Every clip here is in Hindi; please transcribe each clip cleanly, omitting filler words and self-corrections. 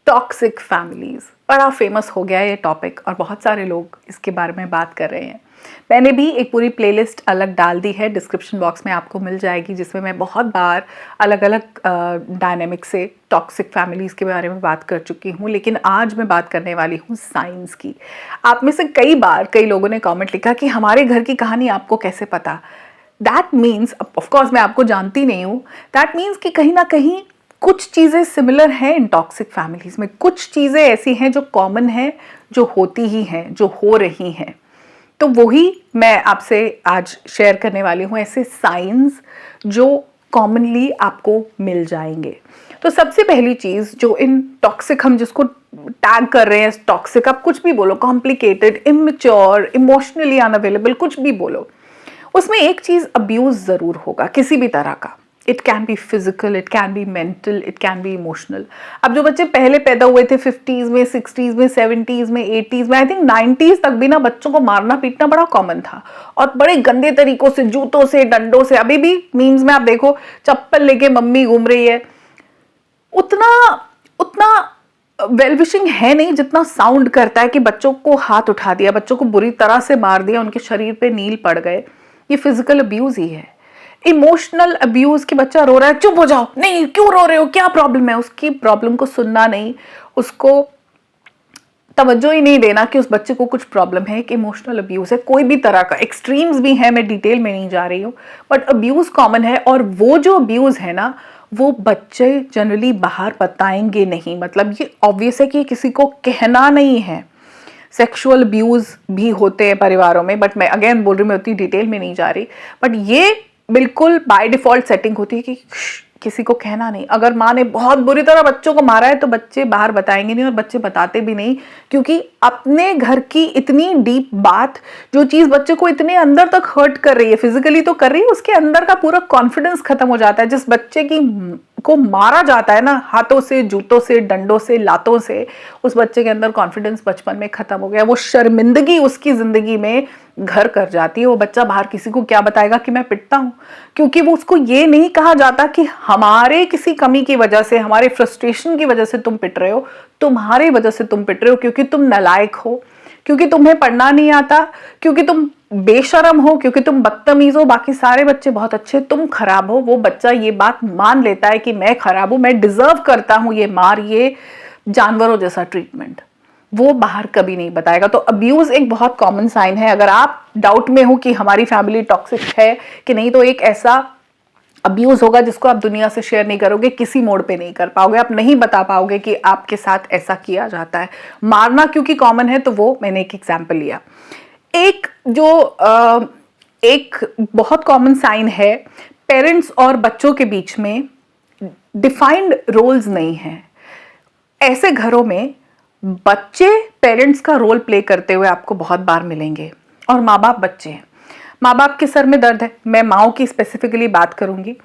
टॉक्सिक फैमिलीज, बड़ा फेमस हो गया ये टॉपिक और बहुत सारे लोग इसके बारे में बात कर रहे हैं। मैंने भी एक पूरी प्लेलिस्ट अलग डाल दी है, डिस्क्रिप्शन बॉक्स में आपको मिल जाएगी, जिसमें मैं बहुत बार अलग अलग डायनेमिक से टॉक्सिक फैमिलीज़ के बारे में बात कर चुकी हूँ। लेकिन आज मैं बात करने वाली हूँ साइंस की। आप में से कई लोगों ने कमेंट लिखा कि हमारे घर की कहानी आपको कैसे पता। दैट मीन्स, ऑफकोर्स मैं आपको जानती नहीं हूँ, दैट मीन्स कि कहीं ना कहीं कुछ चीज़ें सिमिलर हैं इन टॉक्सिक फैमिलीज़ में। कुछ चीज़ें ऐसी हैं जो कॉमन हैं, जो होती ही हैं, जो हो रही हैं। तो वही मैं आपसे आज शेयर करने वाली हूँ, ऐसे साइंस जो कॉमनली आपको मिल जाएंगे। तो सबसे पहली चीज़ जो इन टॉक्सिक, हम जिसको टैग कर रहे हैं टॉक्सिक, आप कुछ भी बोलो, कॉम्प्लिकेटेड, इमेच्योर, इमोशनली अनअवेलेबल, कुछ भी बोलो, उसमें एक चीज़ अब्यूज़ ज़रूर होगा किसी भी तरह का। It can be physical, it can be mental, it can be emotional. अब जो बच्चे पहले पैदा हुए थे 50s में, 60s में, 70s में, 80s में, आई थिंक 90s तक भी ना बच्चों को मारना पीटना बड़ा कॉमन था, और बड़े गंदे तरीकों से, जूतों से, डंडों से। अभी भी मीम्स में आप देखो, चप्पल लेके मम्मी घूम रही है। उतना उतना वेल विशिंग है नहीं जितना साउंड करता है कि बच्चों को हाथ उठा दिया, बच्चों को बुरी तरह से मार दिया, उनके शरीर पे नील पड़ गए। ये फिजिकल अब्यूज ही है। इमोशनल अब्यूज, कि बच्चा रो रहा है, चुप हो जाओ, नहीं क्यों रो रहे हो, क्या प्रॉब्लम है, उसकी प्रॉब्लम को सुनना नहीं, उसको तवज्जो ही नहीं देना कि उस बच्चे को कुछ प्रॉब्लम है। एक इमोशनल अब्यूज है, कोई भी तरह का। एक्सट्रीम्स भी है, मैं डिटेल में नहीं जा रही हूँ, बट अब्यूज कॉमन है। और वो जो अब्यूज है ना, वो बच्चे जनरली बाहर बताएंगे नहीं। मतलब ये ऑब्वियस है कि किसी को कहना नहीं है। सेक्सुअल अब्यूज भी होते हैं परिवारों में, बट मैं अगेन बोल रही हूँ, मैं उतनी डिटेल में नहीं जा रही। बट ये बिल्कुल बाय डिफॉल्ट सेटिंग होती है कि किसी को कहना नहीं। अगर माँ ने बहुत बुरी तरह बच्चों को मारा है तो बच्चे बाहर बताएंगे नहीं, और बच्चे बताते भी नहीं, क्योंकि अपने घर की इतनी डीप बात, जो चीज़ बच्चे को इतने अंदर तक हर्ट कर रही है, फिजिकली तो कर रही है, उसके अंदर का पूरा कॉन्फिडेंस खत्म हो जाता है। जिस बच्चे की को मारा जाता है ना, हाथों से, जूतों से, डंडों से, लातों से, उस बच्चे के अंदर कॉन्फिडेंस बचपन में खत्म हो गया। वो शर्मिंदगी उसकी जिंदगी में घर कर जाती है। वो बच्चा बाहर किसी को क्या बताएगा कि मैं पिटता हूँ, क्योंकि वो उसको ये नहीं कहा जाता कि हमारे किसी कमी की वजह से, हमारे फ्रस्ट्रेशन की वजह से तुम पिट रहे हो, तुम्हारी वजह से तुम पिट रहे हो, क्योंकि तुम नालायक हो, क्योंकि तुम्हें पढ़ना नहीं आता, क्योंकि तुम बेशरम हो, क्योंकि तुम बदतमीज हो, बाकी सारे बच्चे बहुत अच्छे, तुम खराब हो। वो बच्चा ये बात मान लेता है कि मैं खराब हूं, मैं डिजर्व करता हूं ये मार, ये जानवरों जैसा ट्रीटमेंट। वो बाहर कभी नहीं बताएगा। तो अब्यूज एक बहुत कॉमन साइन है। अगर आप डाउट में हो कि हमारी फैमिली टॉक्सिक है कि नहीं, तो एक ऐसा अब्यूज होगा जिसको आप दुनिया से शेयर नहीं करोगे, किसी मोड पे नहीं कर पाओगे, आप नहीं बता पाओगे कि आपके साथ ऐसा किया जाता है। मारना क्योंकि कॉमन है, तो वो मैंने एक एग्जाम्पल लिया। एक जो एक बहुत कॉमन साइन है, पेरेंट्स और बच्चों के बीच में डिफाइंड रोल्स नहीं है। ऐसे घरों में बच्चे पेरेंट्स का रोल प्ले करते हुए आपको बहुत बार मिलेंगे, और माँ बाप बच्चे हैं। माँ बाप के सर में दर्द है, मैं माँओं की स्पेसिफिकली बात करूंगी।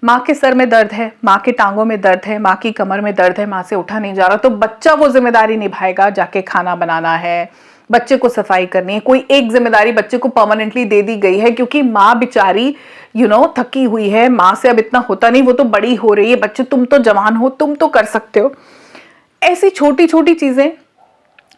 माँ के सर में दर्द है, माँ के टांगों में दर्द है, माँ की कमर में दर्द है, माँ से उठा नहीं जा रहा, तो बच्चा वो जिम्मेदारी निभाएगा, जाके खाना बनाना है, बच्चे को सफाई करनी है। कोई एक जिम्मेदारी बच्चे को परमानेंटली दे दी गई है, क्योंकि माँ बेचारी थकी हुई है, माँ से अब इतना होता नहीं, वो तो बड़ी हो रही है, बच्चे तुम तो जवान हो, तुम तो कर सकते हो। ऐसी छोटी छोटी चीजें,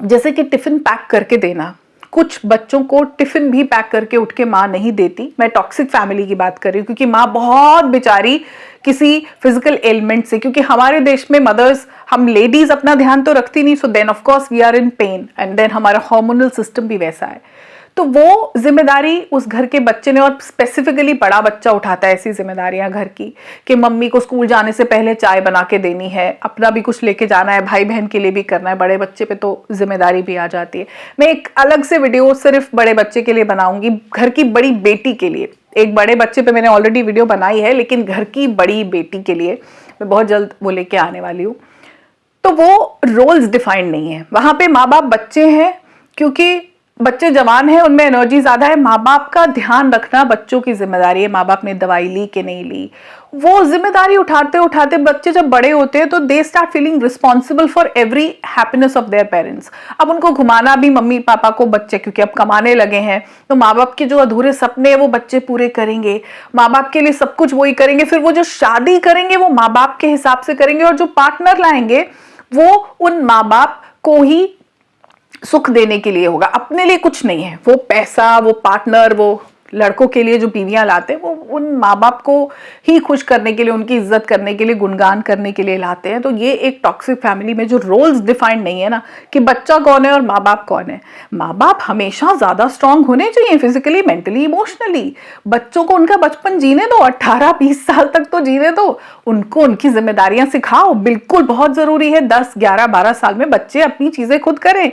जैसे कि टिफिन पैक करके देना। कुछ बच्चों को टिफिन भी पैक करके उठ के माँ नहीं देती। मैं टॉक्सिक फैमिली की बात कर रही हूँ, क्योंकि माँ बहुत बेचारी किसी फिजिकल एलिमेंट से, क्योंकि हमारे देश में मदर्स, हम लेडीज अपना ध्यान तो रखती नहीं, so then of course we are in pain, and then हमारा हार्मोनल सिस्टम भी वैसा है। तो वो जिम्मेदारी उस घर के बच्चे ने, और स्पेसिफिकली बड़ा बच्चा उठाता है ऐसी जिम्मेदारियां घर की, कि मम्मी को स्कूल जाने से पहले चाय बना के देनी है, अपना भी कुछ लेके जाना है, भाई बहन के लिए भी करना है। बड़े बच्चे पे तो जिम्मेदारी भी आ जाती है। मैं एक अलग से वीडियो सिर्फ बड़े बच्चे के लिए बनाऊंगी, घर की बड़ी बेटी के लिए। एक बड़े बच्चे पे मैंने ऑलरेडी वीडियो बनाई है, लेकिन घर की बड़ी बेटी के लिए मैं बहुत जल्द वो लेके आने वाली हूँ। तो वो रोल्स डिफाइंड नहीं है वहां पे। माँ बाप बच्चे हैं, क्योंकि बच्चे जवान हैं, उनमें एनर्जी ज्यादा है। माँ बाप का ध्यान रखना बच्चों की जिम्मेदारी है। माँ बाप ने दवाई ली कि नहीं ली, वो जिम्मेदारी उठाते उठाते बच्चे जब बड़े होते हैं तो they start feeling responsible for every happiness of their parents. अब उनको घुमाना भी मम्मी पापा को, बच्चे क्योंकि अब कमाने लगे हैं, तो माँ बाप के जो अधूरे सपने हैं वो बच्चे पूरे करेंगे, माँ बाप के लिए सब कुछ वही करेंगे। फिर वो जो शादी करेंगे वो माँ बाप के हिसाब से करेंगे, और जो पार्टनर लाएंगे वो उन माँ बाप को ही सुख देने के लिए होगा, अपने लिए कुछ नहीं है। वो पैसा, वो पार्टनर, वो लड़कों के लिए जो बीवियां लाते हैं वो उन माँ बाप को ही खुश करने के लिए, उनकी इज्जत करने के लिए, गुणगान करने के लिए लाते हैं। तो ये एक टॉक्सिक फैमिली में जो रोल्स डिफाइंड नहीं है ना कि बच्चा कौन है और माँ बाप कौन है। माँ बाप हमेशा ज्यादा स्ट्रांग होने चाहिए फिजिकली, मेंटली, इमोशनली। बच्चों को उनका बचपन जीने दो, 18-20 साल तक तो जीने दो, उनको उनकी जिम्मेदारियां सिखाओ। बिल्कुल बहुत जरूरी है 10, 11, 12 साल में बच्चे अपनी चीजें खुद करें।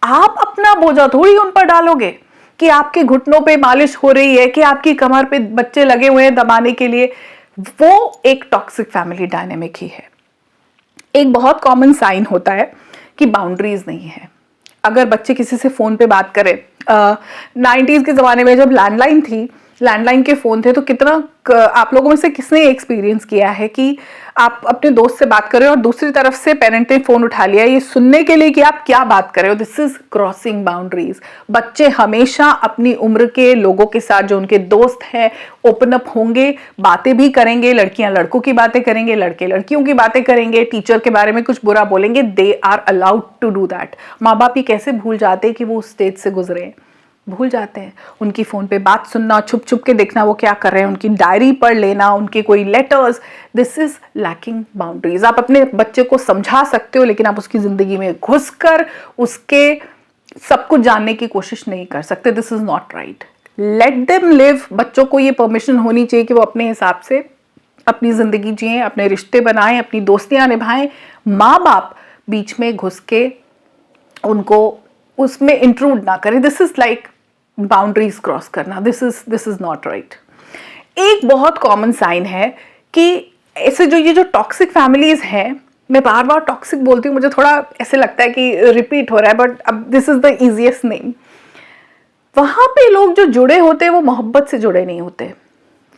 आप अपना बोझा थोड़ी उन पर डालोगे कि आपके घुटनों पे मालिश हो रही है, कि आपकी कमर पे बच्चे लगे हुए हैं दबाने के लिए। वो एक टॉक्सिक फैमिली डायनेमिक ही है। एक बहुत कॉमन साइन होता है कि बाउंड्रीज नहीं है। अगर बच्चे किसी से फोन पे बात करें, 90s के जमाने में जब लैंडलाइन थी, लैंडलाइन के फोन थे, तो कितना आप लोगों में से किसने एक्सपीरियंस किया है कि आप अपने दोस्त से बात कर रहे हो और दूसरी तरफ से पेरेंट ने फोन उठा लिया ये सुनने के लिए कि आप क्या बात कर रहे हो। This is crossing boundaries. बच्चे हमेशा अपनी उम्र के लोगों के साथ, जो उनके दोस्त हैं, ओपन अप होंगे, बातें भी करेंगे। लड़कियां लड़कों की बातें करेंगे, लड़के लड़कियों की बातें करेंगे, टीचर के बारे में कुछ बुरा बोलेंगे। They are allowed to do that. माँ बाप ही कैसे भूल जाते हैं कि वो उस स्टेज से गुजरे हैं, भूल जाते हैं। उनकी फोन पे बात सुनना, छुप छुप के देखना वो क्या कर रहे हैं, उनकी डायरी पढ़ लेना, उनके कोई letters. This is lacking boundaries. आप अपने बच्चे को समझा सकते हो, लेकिन आप उसकी जिंदगी में घुसकर उसके सब कुछ जानने की कोशिश नहीं कर सकते। This is not right. Let them live. बच्चों को ये परमिशन होनी चाहिए कि वो अपने हिसाब से अपनी जिंदगी जिए, अपने रिश्ते बनाएं, अपनी दोस्तियां निभाएं। माँ बाप बीच में घुस के उनको उसमें इंट्रूड ना करें। This is like boundaries cross करना। This is not right. एक बहुत कॉमन साइन है कि ऐसे ये जो टॉक्सिक फैमिलीज हैं, मैं बार बार टॉक्सिक बोलती हूँ, मुझे थोड़ा ऐसे लगता है कि रिपीट हो रहा है, बट अब this is the easiest name. वहां पे लोग जो जुड़े होते हैं वो मोहब्बत से जुड़े नहीं होते।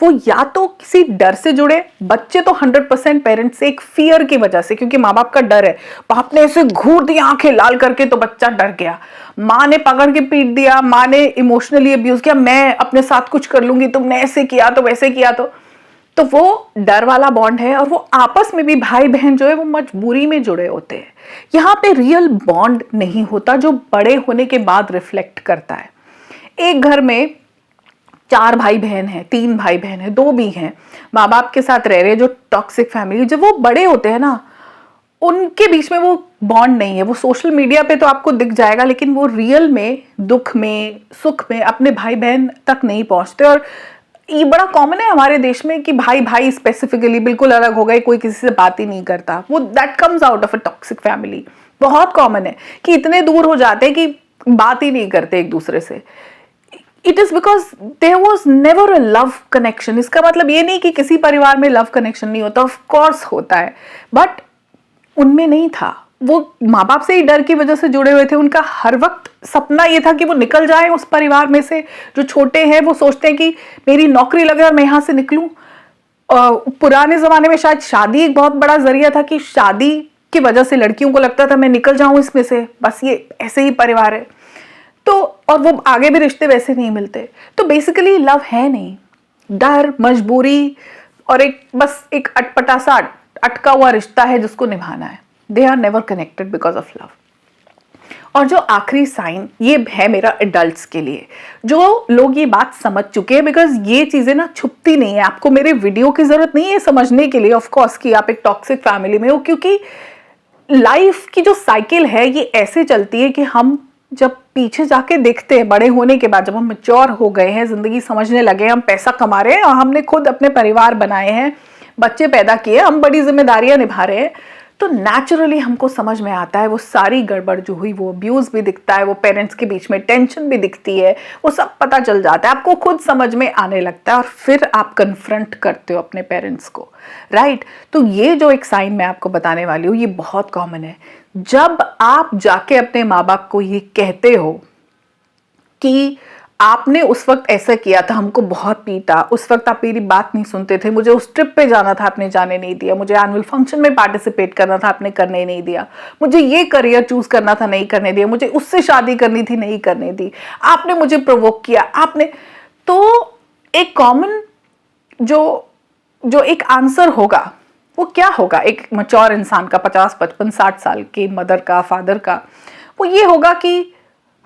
वो या तो किसी डर से जुड़े, बच्चे तो 100% पेरेंट्स से एक फियर की वजह से, क्योंकि माँ बाप का डर है। बाप ने ऐसे घूर दिया आंखें लाल करके तो बच्चा डर गया, माँ ने पकड़ के पीट दिया, माँ ने इमोशनली अब्यूज किया, मैं अपने साथ कुछ कर लूंगी, तुमने ऐसे किया तो वैसे किया तो वो डर वाला बॉन्ड है। और वो आपस में भी भाई बहन जो है वो मजबूरी में जुड़े होते हैं। यहाँ पे रियल बॉन्ड नहीं होता जो बड़े होने के बाद रिफ्लेक्ट करता है। एक घर में 4 भाई बहन हैं, 3 भाई बहन हैं, 2 भी हैं, माँ बाप के साथ रह रहे हैं, जो टॉक्सिक फैमिली, जब वो बड़े होते हैं ना, उनके बीच में वो बॉन्ड नहीं है। वो सोशल मीडिया पे तो आपको दिख जाएगा, लेकिन वो रियल में दुख में सुख में अपने भाई बहन तक नहीं पहुंचते। और ये बड़ा कॉमन है हमारे देश में कि भाई भाई स्पेसिफिकली बिल्कुल अलग हो गए, कोई किसी से बात ही नहीं करता। वो that comes out of a toxic family. बहुत कॉमन है कि इतने दूर हो जाते हैं कि बात ही नहीं करते एक दूसरे से। It is because there was never a love connection. इसका मतलब ये नहीं कि किसी परिवार में लव कनेक्शन नहीं होता, ऑफ कोर्स होता है, बट उनमें नहीं था। वो माँ बाप से ही डर की वजह से जुड़े हुए थे। उनका हर वक्त सपना ये था कि वो निकल जाए उस परिवार में से। जो छोटे हैं वो सोचते हैं कि मेरी नौकरी लगे और मैं यहाँ से निकलूं। पुराने जमाने में शायद शादी एक बहुत बड़ा जरिया था कि शादी की वजह से लड़कियों को लगता था मैं निकल जाऊं इसमें से, बस ये ऐसे ही परिवार है। तो और वो आगे भी रिश्ते वैसे नहीं मिलते। तो बेसिकली लव है नहीं, डर, मजबूरी और एक बस एक अटपटा सा अटका हुआ रिश्ता है जिसको निभाना है। They are never connected because of love. और जो आखिरी साइन ये है मेरा एडल्ट्स के लिए, जो लोग ये बात समझ चुके हैं, बिकॉज ये चीजें ना छुपती नहीं है। आपको मेरे वीडियो की जरूरत नहीं है समझने के लिए, ऑफ कोर्स, कि आप एक टॉक्सिक फैमिली में हो, क्योंकि लाइफ की जो साइकिल है ये ऐसे चलती है कि हम जब पीछे जाके देखते हैं बड़े होने के बाद, जब हम मैच्योर हो गए हैं, जिंदगी समझने लगे, हम पैसा कमा रहे हैं और हमने खुद अपने परिवार बनाए हैं, बच्चे पैदा किए, हम बड़ी जिम्मेदारियां निभा रहे हैं, तो नेचुरली हमको समझ में आता है वो सारी गड़बड़ जो हुई, वो अब्यूज भी दिखता है, वो पेरेंट्स के बीच में टेंशन भी दिखती है, वो सब पता चल जाता है, आपको खुद समझ में आने लगता है और फिर आप कन्फ्रंट करते हो अपने पेरेंट्स को, राइट। तो ये जो एक साइन मैं आपको बताने वाली हूँ ये बहुत कॉमन है। जब आप जाके अपने माँ बाप को ये कहते हो कि आपने उस वक्त ऐसा किया था, हमको बहुत पीटा, उस वक्त आप मेरी बात नहीं सुनते थे, मुझे उस ट्रिप पे जाना था आपने जाने नहीं दिया, मुझे एनुअल फंक्शन में पार्टिसिपेट करना था आपने करने नहीं दिया, मुझे ये करियर चूज करना था नहीं करने दिया, मुझे उससे शादी करनी थी नहीं करने दी, आपने मुझे प्रोवोक किया, आपने। तो एक कॉमन जो एक आंसर होगा वो क्या होगा एक मैच्योर इंसान का, 50 55 60 साल के मदर का, फादर का, वो ये होगा कि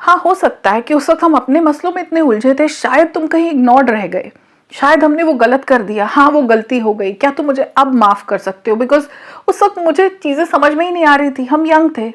हाँ हो सकता है कि उस वक्त हम अपने मसलों में इतने उलझे थे, शायद तुम कहीं इग्नोर्ड रह गए, शायद हमने वो गलत कर दिया, हाँ वो गलती हो गई, क्या तुम मुझे अब माफ कर सकते हो? बिकॉज उस वक्त मुझे चीजें समझ में ही नहीं आ रही थी, हम यंग थे।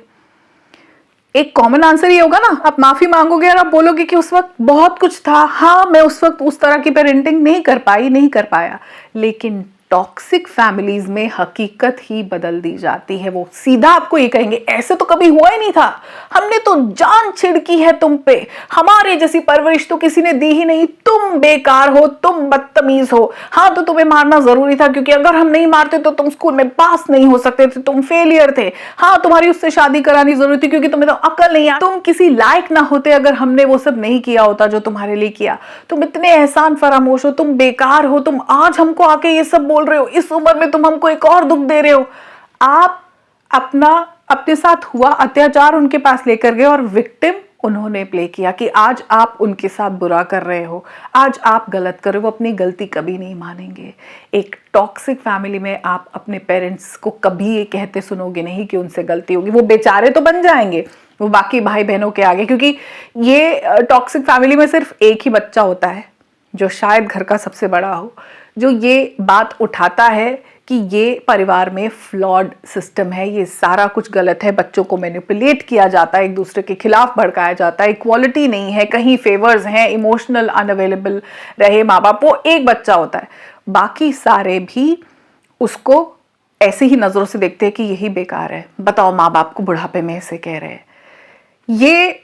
एक कॉमन आंसर ये होगा ना, आप माफी मांगोगे और आप बोलोगे कि उस वक्त बहुत कुछ था, हाँ मैं उस वक्त उस तरह की पेरेंटिंग नहीं कर पाई, नहीं कर पाया। लेकिन टॉक्सिक फैमिलीज में हकीकत ही बदल दी जाती है। वो सीधा आपको ये कहेंगे ऐसे तो कभी हुआ ही नहीं था, हमने तो जान छिड़की है तुम पे, हमारे जैसी परवरिश तो किसी ने दी ही नहीं, तुम बेकार हो, तुम बदतमीज हो, हाँ तो तुम्हें मारना जरूरी था क्योंकि अगर हम नहीं मारते तो तुम स्कूल में पास नहीं हो सकते थे, तुम फेलियर थे, हाँ तुम्हारी उससे शादी करानी जरूरी थी क्योंकि तुम्हें तो अकल नहीं है, तुम किसी लायक ना होते अगर हमने वो सब नहीं किया होता जो तुम्हारे लिए किया, तुम इतने एहसान फरामोश हो, तुम बेकार हो, तुम आज हमको आके ये सब बोल रहे हो, इस उम्र में तुम हमको एक और दुख दे रहे हो। आप अपने साथ हुआ अत्याचार उनके पास लेकर गए और विक्टिम उन्होंने प्ले किया कि आज आप उनके साथ बुरा कर रहे हो, आज आप गलत कर रहे हो, वो अपनी गलती कभी नहीं मानेंगे। एक टॉक्सिक फैमिली में आप अपने पेरेंट्स को कभी ये कहते सुनोगे नहीं कि उनसे गलती होगी, वो बेचारे तो बन जाएंगे वो बाकी भाई बहनों के आगे, क्योंकि ये टॉक्सिक फैमिली में सिर्फ एक ही बच्चा होता है जो शायद घर का सबसे बड़ा हो, जो ये बात उठाता है कि ये परिवार में फ्लॉड सिस्टम है, ये सारा कुछ गलत है, बच्चों को मैनिपुलेट किया जाता है, एक दूसरे के खिलाफ भड़काया जाता है, इक्वालिटी नहीं है, कहीं फेवर्स हैं, इमोशनल अनअवेलेबल रहे माँ बाप। वो एक बच्चा होता है, बाकी सारे भी उसको ऐसे ही नजरों से देखते हैं कि यही बेकार है, बताओ माँ बाप को बुढ़ापे में ऐसे कह रहे हैं। ये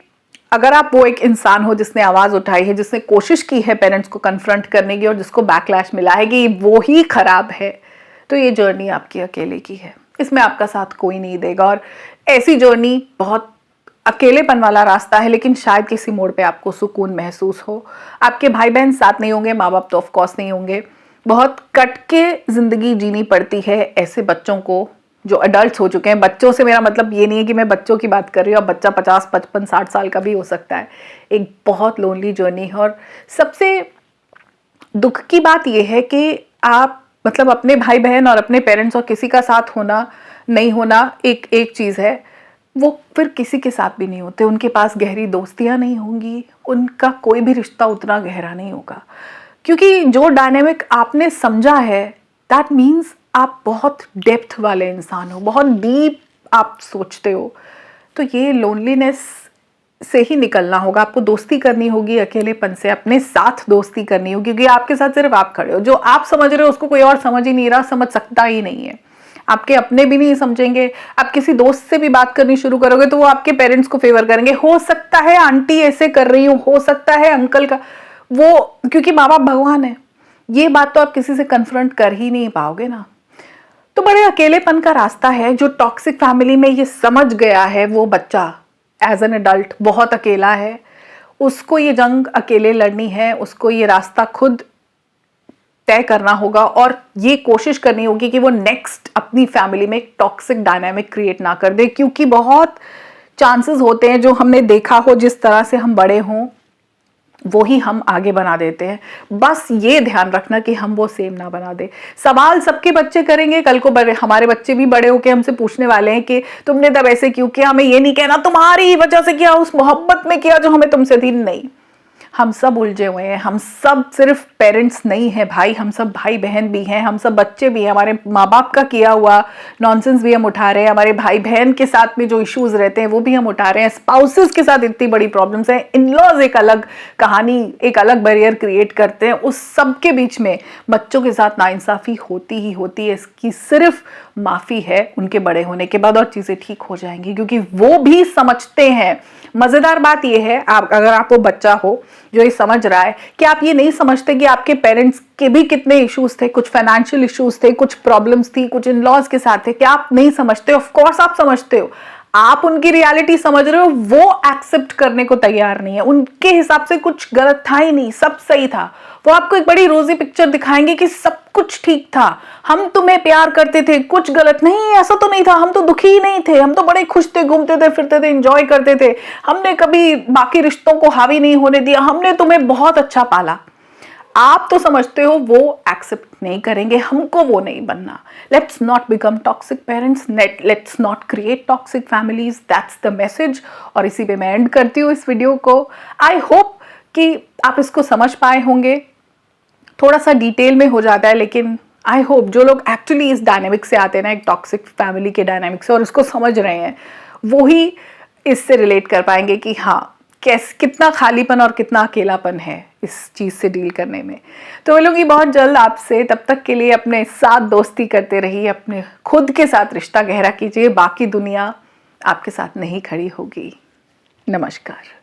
अगर आप वो एक इंसान हो जिसने आवाज उठाई है, जिसने कोशिश की है पेरेंट्स को कन्फ्रंट करने की और जिसको बैकलैश मिला है कि वो ही खराब है, तो ये जर्नी आपकी अकेले की है, इसमें आपका साथ कोई नहीं देगा। और ऐसी जर्नी बहुत अकेलेपन वाला रास्ता है, लेकिन शायद किसी मोड़ पे आपको सुकून महसूस हो। आपके भाई बहन साथ नहीं होंगे, माँ बाप तो ऑफ कोर्स नहीं होंगे, बहुत कट के जिंदगी जीनी पड़ती है ऐसे बच्चों को जो अडल्ट हो चुके हैं। बच्चों से मेरा मतलब ये नहीं है कि मैं बच्चों की बात कर रही हूँ, अब बच्चा 50 55 60 साल का भी हो सकता है। एक बहुत लोनली जर्नी है। और सबसे दुख की बात यह है कि आप मतलब अपने भाई बहन और अपने पेरेंट्स और किसी का साथ होना नहीं होना एक चीज़ है, वो फिर किसी के साथ भी नहीं होते। उनके पास गहरी दोस्तियां नहीं होंगी, उनका कोई भी रिश्ता उतना गहरा नहीं होगा, क्योंकि जो डायनेमिक आपने समझा है दैट मीन्स आप बहुत डेप्थ वाले इंसान हो, बहुत डीप आप सोचते हो। तो ये लोनलीनेस से ही निकलना होगा, आपको दोस्ती करनी होगी अकेलेपन से, अपने साथ दोस्ती करनी होगी, क्योंकि आपके साथ सिर्फ आप खड़े हो। जो आप समझ रहे हो उसको कोई और समझ ही नहीं रहा, समझ सकता ही नहीं है, आपके अपने भी नहीं समझेंगे। आप किसी दोस्त से भी बात करनी शुरू करोगे तो वो आपके पेरेंट्स को फेवर करेंगे, हो सकता है आंटी ऐसे कर रही हो सकता है अंकल का वो, क्योंकि माँ बाप भगवान है। ये बात तो आप किसी से कन्फ्रंट कर ही नहीं पाओगे ना। तो बड़े अकेलेपन का रास्ता है। जो टॉक्सिक फैमिली में ये समझ गया है वो बच्चा एज एन एडल्ट बहुत अकेला है, उसको ये जंग अकेले लड़नी है, उसको ये रास्ता खुद तय करना होगा और ये कोशिश करनी होगी कि वो नेक्स्ट अपनी फैमिली में एक टॉक्सिक डायनामिक क्रिएट ना कर दे, क्योंकि बहुत चांसेस होते हैं जो हमने देखा हो जिस तरह से हम बड़े हों वो ही हम आगे बना देते हैं। बस ये ध्यान रखना कि हम वो सेम ना बना दे। सवाल सबके बच्चे करेंगे, कल को हमारे बच्चे भी बड़े होके हमसे पूछने वाले हैं कि तुमने तब ऐसे क्यों किया। हमें ये नहीं कहना तुम्हारी वजह से किया, उस मोहब्बत में किया जो हमें तुमसे थी, नहीं। हम सब उलझे हुए हैं, हम सब सिर्फ पेरेंट्स नहीं है भाई, हम सब भाई बहन भी हैं, हम सब बच्चे भी हैं। हमारे माँ बाप का किया हुआ नॉनसेंस भी हम उठा रहे हैं, हमारे भाई बहन के साथ में जो इश्यूज रहते हैं वो भी हम उठा रहे हैं, स्पाउसेस के साथ इतनी बड़ी प्रॉब्लम्स हैं, इन-लॉज एक अलग कहानी, एक अलग बैरियर क्रिएट करते हैं। उस सब के बीच में बच्चों के साथ नाइंसाफ़ी होती ही होती है। इसकी सिर्फ माफ़ी है उनके बड़े होने के बाद और चीज़ें ठीक हो जाएंगी, क्योंकि वो भी समझते हैं। मज़ेदार बात यह है, अगर आप वो बच्चा हो जो ये समझ रहा है कि आप ये नहीं समझते कि आपके पेरेंट्स के भी कितने इश्यूज थे, कुछ फाइनेंशियल इश्यूज थे, कुछ प्रॉब्लम्स थी, कुछ इन लॉज के साथ थे, क्या आप नहीं समझते? ऑफ कोर्स आप समझते हो, आप उनकी रियलिटी समझ रहे हो, वो एक्सेप्ट करने को तैयार नहीं है। उनके हिसाब से कुछ गलत था ही नहीं, सब सही था। वो आपको एक बड़ी रोजी पिक्चर दिखाएंगे कि सब कुछ ठीक था, हम तुम्हें प्यार करते थे, कुछ गलत नहीं, ऐसा तो नहीं था, हम तो दुखी ही नहीं थे, हम तो बड़े खुश थे, घूमते थे, फिरते थे, एंजॉय करते थे, हमने कभी बाकी रिश्तों को हावी नहीं होने दिया, हमने तुम्हें बहुत अच्छा पाला। आप तो समझते हो वो एक्सेप्ट नहीं करेंगे, हमको वो नहीं बनना। Let's not become toxic parents, let's not create toxic families, that's the message. और इसी पे मैं एंड करती हूँ इस वीडियो को। आई होप कि आप इसको समझ पाए होंगे। थोड़ा सा डिटेल में हो जाता है, लेकिन आई होप जो लोग एक्चुअली इस डायनामिक से आते हैं ना, एक टॉक्सिक फैमिली के डायनामिक से, और उसको समझ रहे हैं, वो ही इससे रिलेट कर पाएंगे कि हाँ कितना खालीपन और कितना अकेलापन है इस चीज़ से डील करने में। तो मिलूंगी बहुत जल्द आपसे, तब तक के लिए अपने साथ दोस्ती करते रहिए, अपने खुद के साथ रिश्ता गहरा कीजिए, बाकी दुनिया आपके साथ नहीं खड़ी होगी। नमस्कार।